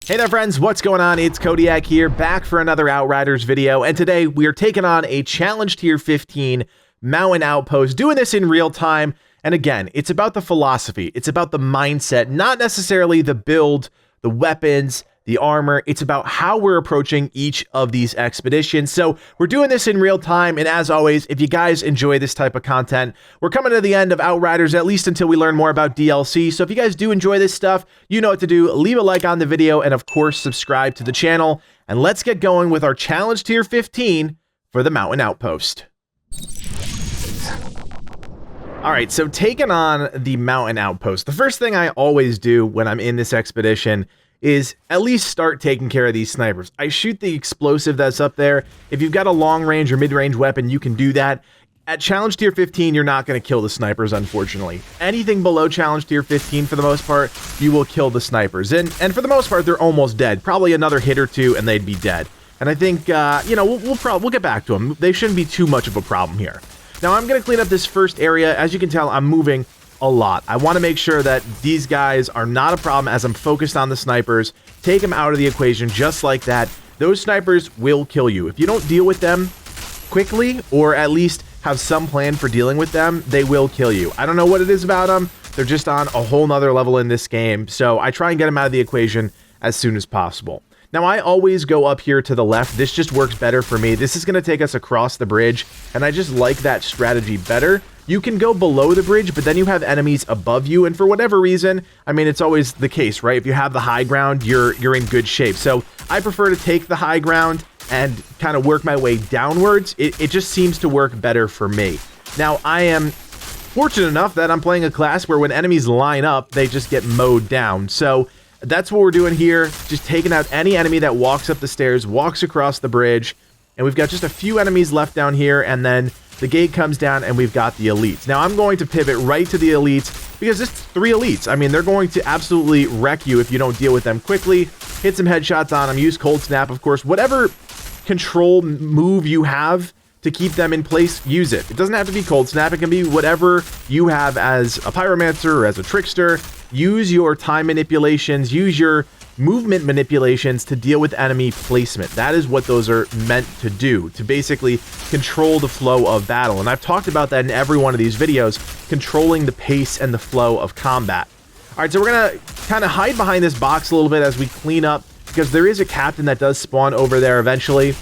Hey there friends, what's going on? It's Codiak here, back for another Outriders video, and today we are taking on a Challenge Tier 15 Mountain Outpost, doing this in real time, and again, it's about the philosophy, it's about the mindset, not necessarily the build, the weapons, the armor, it's about how we're approaching each of these expeditions. So we're doing this in real time, and as always, if you guys enjoy this type of content, we're coming to the end of Outriders, at least until we learn more about DLC. So if you guys do enjoy this stuff, you know what to do. Leave a like on the video, and of course, subscribe to the channel. And let's get going with our Challenge Tier 15 for the Mountain Outpost. All right, so taking on the Mountain Outpost, the first thing I always do when I'm in this expedition is at least start taking care of these snipers. I shoot the explosive that's up there. If you've got a long range or mid-range weapon, you can do that. At Challenge Tier 15, you're not going to kill the snipers, unfortunately. Anything below Challenge Tier 15, for the most part, you will kill the snipers. And for the most part, they're almost dead. Probably another hit or two, and they'd be dead. And I think, you know, we'll get back to them. They shouldn't be too much of a problem here. Now, I'm going to clean up this first area. As you can tell, I'm moving a lot. I want to make sure that these guys are not a problem as I'm focused on the snipers. Take them out of the equation just like that. Those snipers will kill you. If you don't deal with them quickly, or at least have some plan for dealing with them, they will kill you. I don't know what it is about them. They're just on a whole nother level in this game. So I try and get them out of the equation as soon as possible. Now, I always go up here to the left. This just works better for me. This is going to take us across the bridge, and I just like that strategy better. You can go below the bridge, but then you have enemies above you, and for whatever reason, I mean, it's always the case, right? If you have the high ground, you're in good shape. So I prefer to take the high ground and kind of work my way downwards. It just seems to work better for me. Now, I am fortunate enough that I'm playing a class where when enemies line up, they just get mowed down. So that's what we're doing here, just taking out any enemy that walks up the stairs, walks across the bridge, and we've got just a few enemies left down here, and then the gate comes down, and we've got the elites. Now, I'm going to pivot right to the elites, because it's 3 elites. I mean, they're going to absolutely wreck you if you don't deal with them quickly. Hit some headshots on them, use Cold Snap, of course. Whatever control move you have to keep them in place, use it. It doesn't have to be Cold Snap. It can be whatever you have as a Pyromancer or as a Trickster. Use your time manipulations, use your movement manipulations to deal with enemy placement. That is what those are meant to do, to basically control the flow of battle. And I've talked about that in every one of these videos, controlling the pace and the flow of combat. All right, so we're going to kind of hide behind this box a little bit as we clean up, because there is a captain that does spawn over there eventually,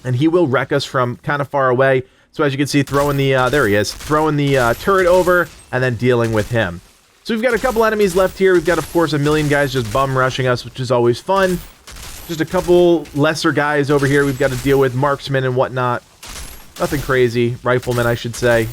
and he will wreck us from kind of far away. So as you can see, throwing the, there he is, throwing the turret over and then dealing with him. So we've got a couple enemies left here. We've got, of course, a million guys just bum rushing us, which is always fun. Just a couple lesser guys over here we've got to deal with, marksmen and whatnot. Nothing crazy. Riflemen, I should say.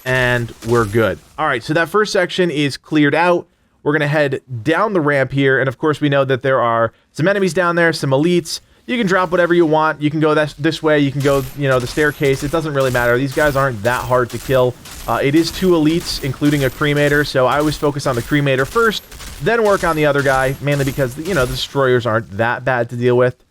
And we're good. All right, so that first section is cleared out. We're going to head down the ramp here, and of course, we know that there are some enemies down there, some elites. You can drop whatever you want. You can go this way. You can go, you know, the staircase. It doesn't really matter. These guys aren't that hard to kill. It is 2 elites, including a cremator, so I always focus on the cremator first, then work on the other guy, mainly because, you know, the destroyers aren't that bad to deal with.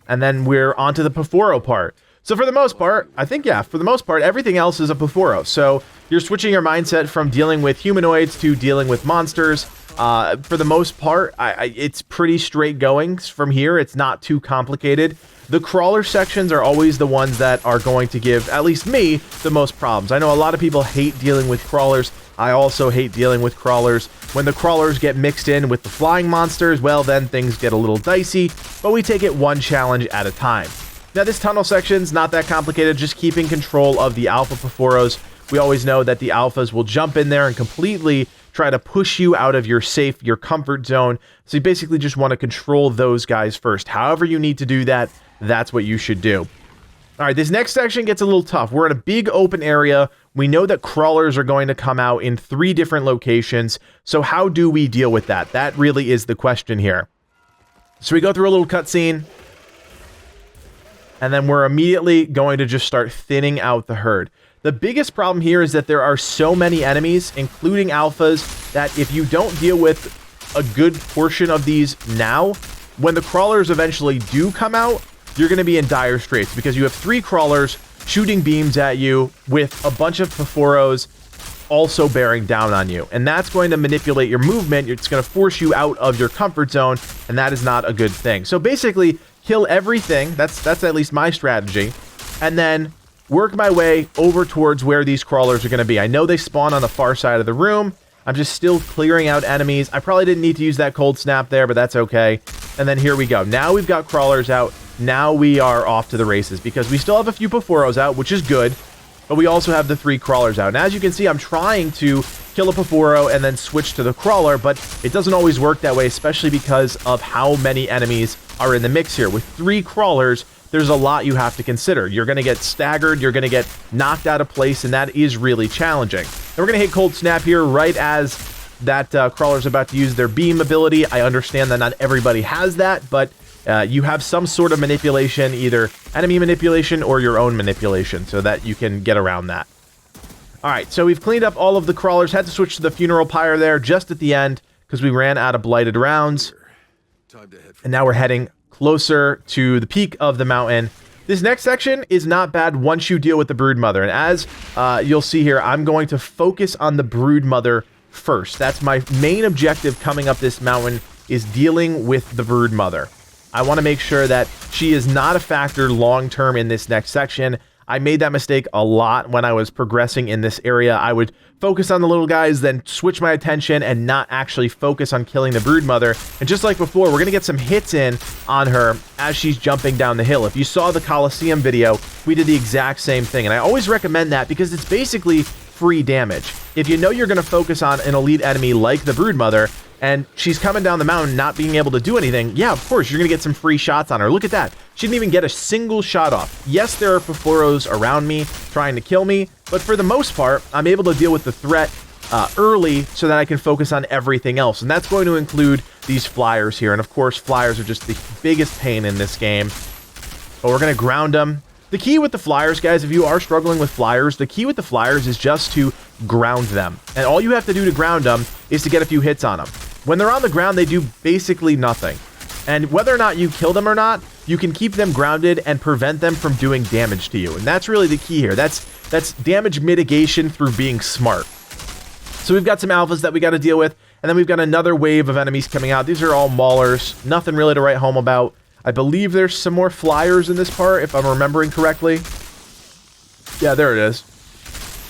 And then we're onto the Paforo part. So for the most part, I think, yeah, for the most part, everything else is a Paforo. So you're switching your mindset from dealing with humanoids to dealing with monsters. For the most part, it's pretty straight going from here. It's not too complicated. The crawler sections are always the ones that are going to give, at least me, the most problems. I know a lot of people hate dealing with crawlers. I also hate dealing with crawlers. When the crawlers get mixed in with the flying monsters, well, then things get a little dicey, but we take it one challenge at a time. Now, this tunnel section's not that complicated, just keeping control of the alpha Paforos. We always know that the alphas will jump in there and completely try to push you out of your safe, your comfort zone. So you basically just want to control those guys first. However you need to do that, that's what you should do. All right, this next section gets a little tough. We're in a big open area. We know that crawlers are going to come out in 3 different locations. So how do we deal with that? That really is the question here. So we go through a little cutscene, and then we're immediately going to just start thinning out the herd. The biggest problem here is that there are so many enemies, including alphas, that if you don't deal with a good portion of these now, when the crawlers eventually do come out, you're going to be in dire straits, because you have 3 crawlers shooting beams at you with a bunch of Paforos also bearing down on you. And that's going to manipulate your movement. It's going to force you out of your comfort zone, and that is not a good thing. So basically, kill everything. That's at least my strategy. And then work my way over towards where these crawlers are going to be. I know they spawn on the far side of the room. I'm just still clearing out enemies. I probably didn't need to use that cold snap there, but that's okay. And then here we go. Now we've got crawlers out. Now we are off to the races because we still have a few Porphyros out, which is good. But we also have the 3 crawlers out. And as you can see, I'm trying to kill a Porphyro and then switch to the crawler, but it doesn't always work that way, especially because of how many enemies are in the mix here. With 3 crawlers, there's a lot you have to consider. You're going to get staggered, you're going to get knocked out of place, and that is really challenging. And we're going to hit Cold Snap here right as that crawler's about to use their beam ability. I understand that not everybody has that, but you have some sort of manipulation, either enemy manipulation or your own manipulation, so that you can get around that. Alright, so we've cleaned up all of the crawlers. Had to switch to the Funeral Pyre there just at the end because we ran out of blighted rounds. And now we're heading closer to the peak of the mountain. This next section is not bad once you deal with the Broodmother. And as you'll see here, I'm going to focus on the Broodmother first. That's my main objective coming up this mountain, is dealing with the Broodmother. I want to make sure that she is not a factor long-term in this next section. I made that mistake a lot when I was progressing in this area. I would focus on the little guys, then switch my attention and not actually focus on killing the Broodmother. And just like before, we're going to get some hits in on her as she's jumping down the hill. If you saw the Colosseum video, we did the exact same thing. And I always recommend that because it's basically free damage. If you know you're going to focus on an elite enemy like the Broodmother, and she's coming down the mountain not being able to do anything, yeah, of course, you're going to get some free shots on her. Look at that. She didn't even get a single shot off. Yes, there are Porphyros around me trying to kill me, but for the most part, I'm able to deal with the threat early so that I can focus on everything else. And that's going to include these flyers here. And of course, flyers are just the biggest pain in this game. But we're going to ground them. The key with the flyers, guys, if you are struggling with flyers, the key with the flyers is just to ground them. And all you have to do to ground them is to get a few hits on them. When they're on the ground, they do basically nothing. And whether or not you kill them or not, you can keep them grounded and prevent them from doing damage to you. And that's really the key here. That's damage mitigation through being smart. So we've got some alphas that we got to deal with, and then we've got another wave of enemies coming out. These are all maulers. Nothing really to write home about. I believe there's some more flyers in this part, if I'm remembering correctly. Yeah, there it is.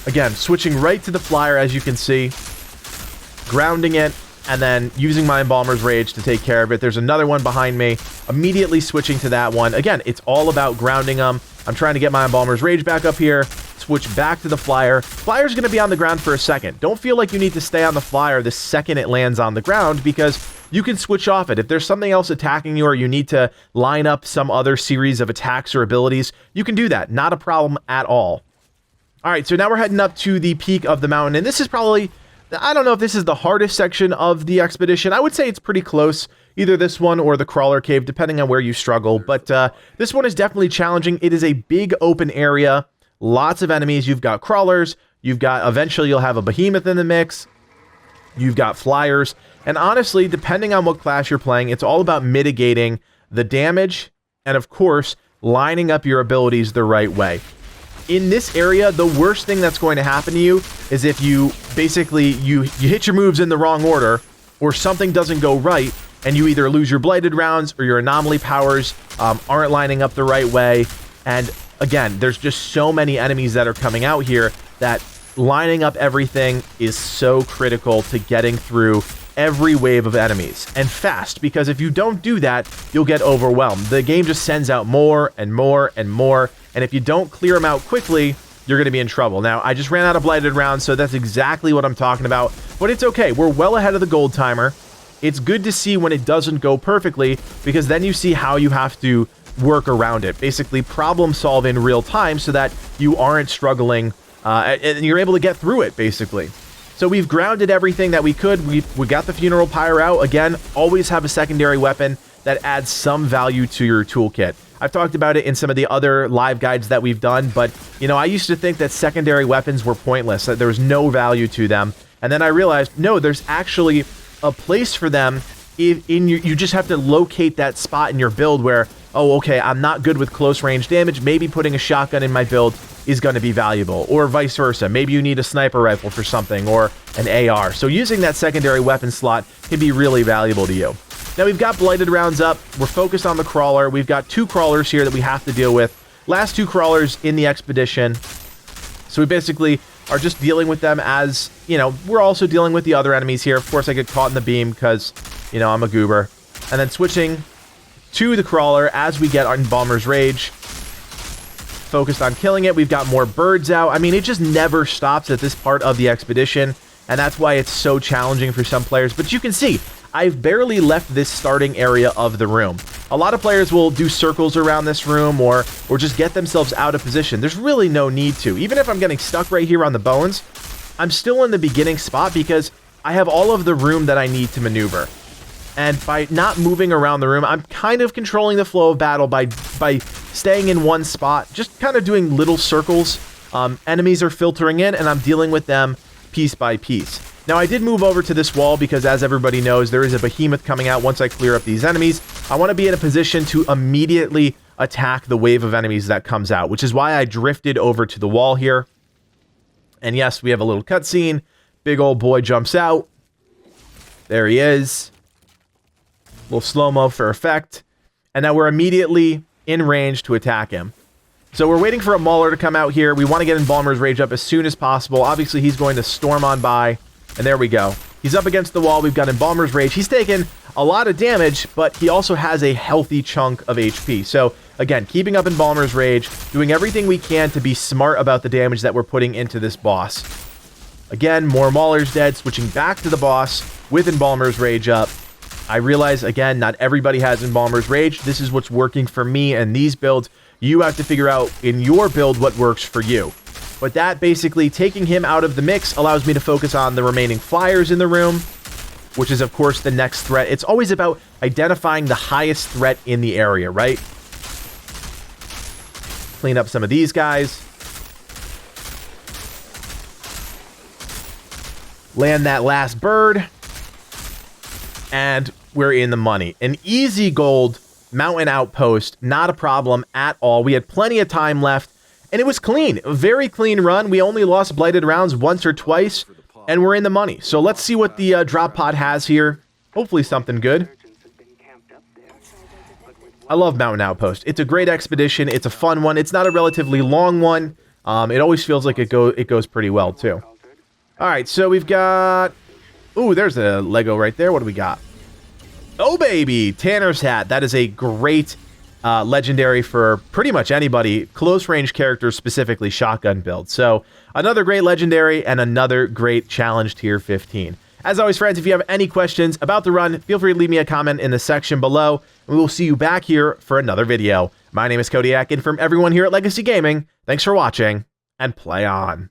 Again, switching right to the flyer, as you can see. Grounding it, and then using my Embalmer's Rage to take care of it. There's another one behind me. Immediately switching to that one. Again, it's all about grounding them. I'm trying to get my Embalmer's Rage back up here. Switch back to the flyer. Flyer's going to be on the ground for a second. Don't feel like you need to stay on the flyer the second it lands on the ground, because you can switch off it. If there's something else attacking you or you need to line up some other series of attacks or abilities, you can do that. Not a problem at all. All right, so now we're heading up to the peak of the mountain, and this is probably, I don't know if this is the hardest section of the expedition. I would say it's pretty close, either this one or the Crawler Cave, depending on where you struggle. But this one is definitely challenging. It is a big open area, lots of enemies. You've got crawlers, you've got, eventually you'll have a behemoth in the mix, you've got flyers, and honestly, depending on what class you're playing, it's all about mitigating the damage and, of course, lining up your abilities the right way. In this area, the worst thing that's going to happen to you is if you basically, you hit your moves in the wrong order, or something doesn't go right, and you either lose your blighted rounds or your anomaly powers aren't lining up the right way. And again, there's just so many enemies that are coming out here that lining up everything is so critical to getting through every wave of enemies, and fast, because if you don't do that, you'll get overwhelmed. The game just sends out more and more and more, and if you don't clear them out quickly, you're going to be in trouble. Now, I just ran out of blighted rounds, so that's exactly what I'm talking about, but it's okay. We're well ahead of the gold timer. It's good to see when it doesn't go perfectly, because then you see how you have to work around it. Basically, problem solve in real time so that you aren't struggling, and you're able to get through it, basically. So we've grounded everything that we could. We got the Funeral Pyre out. Again, always have a secondary weapon that adds some value to your toolkit. I've talked about it in some of the other live guides that we've done, but, you know, I used to think that secondary weapons were pointless, that there was no value to them. And then I realized, no, there's actually a place for them. You just have to locate that spot in your build where, oh, okay, I'm not good with close range damage. Maybe putting a shotgun in my build is going to be valuable, or vice versa. Maybe you need a sniper rifle for something, or an AR. So using that secondary weapon slot can be really valuable to you. Now we've got blighted rounds up. We're focused on the crawler. We've got 2 crawlers here that we have to deal with. Last 2 crawlers in the expedition. So we basically are just dealing with them as, you know, we're also dealing with the other enemies here. Of course, I get caught in the beam because, you know, I'm a goober. And then switching to the crawler as we get Embalmer's Rage. Focused on killing it. We've got more birds out. I mean, it just never stops at this part of the expedition, and that's why it's so challenging for some players. But you can see, I've barely left this starting area of the room. A lot of players will do circles around this room or just get themselves out of position. There's really no need to. Even if I'm getting stuck right here on the bones, I'm still in the beginning spot because I have all of the room that I need to maneuver. And by not moving around the room, I'm kind of controlling the flow of battle by staying in one spot, just kind of doing little circles. Enemies are filtering in, and I'm dealing with them piece by piece. Now, I did move over to this wall because, as everybody knows, there is a behemoth coming out once I clear up these enemies. I want to be in a position to immediately attack the wave of enemies that comes out, which is why I drifted over to the wall here. And yes, we have a little cutscene. Big old boy jumps out. There he is. Little slow-mo for effect. And now we're immediately in range to attack him. So we're waiting for a Mauler to come out here. We want to get Embalmer's Rage up as soon as possible. Obviously, he's going to storm on by. And there we go. He's up against the wall. We've got Embalmer's Rage. He's taken a lot of damage, but he also has a healthy chunk of HP. So, again, keeping up Embalmer's Rage, doing everything we can to be smart about the damage that we're putting into this boss. Again, more Maulers dead, switching back to the boss with Embalmer's Rage up. I realize, again, not everybody has Embalmer's Rage. This is what's working for me and these builds. You have to figure out in your build what works for you. But that basically, taking him out of the mix, allows me to focus on the remaining flyers in the room, which is, of course, the next threat. It's always about identifying the highest threat in the area, right? Clean up some of these guys. Land that last bird. And we're in the money. An easy gold mountain outpost, not a problem at all. We had plenty of time left, and it was clean. A very clean run. We only lost blighted rounds once or twice, and we're in the money. So let's see what the drop pod has here. Hopefully something good. I love Mountain Outpost. It's a great expedition. It's a fun one. It's not a relatively long one. It always feels like it goes pretty well, too. All right, so we've got... Ooh, there's a Lego right there. What do we got? Oh, baby! Tanner's Hat. That is a great legendary for pretty much anybody. Close range characters, specifically shotgun build. So, another great legendary and another great challenge tier 15. As always, friends, if you have any questions about the run, feel free to leave me a comment in the section below. And we will see you back here for another video. My name is Codiak, and from everyone here at Legacy Gaming, thanks for watching, and play on.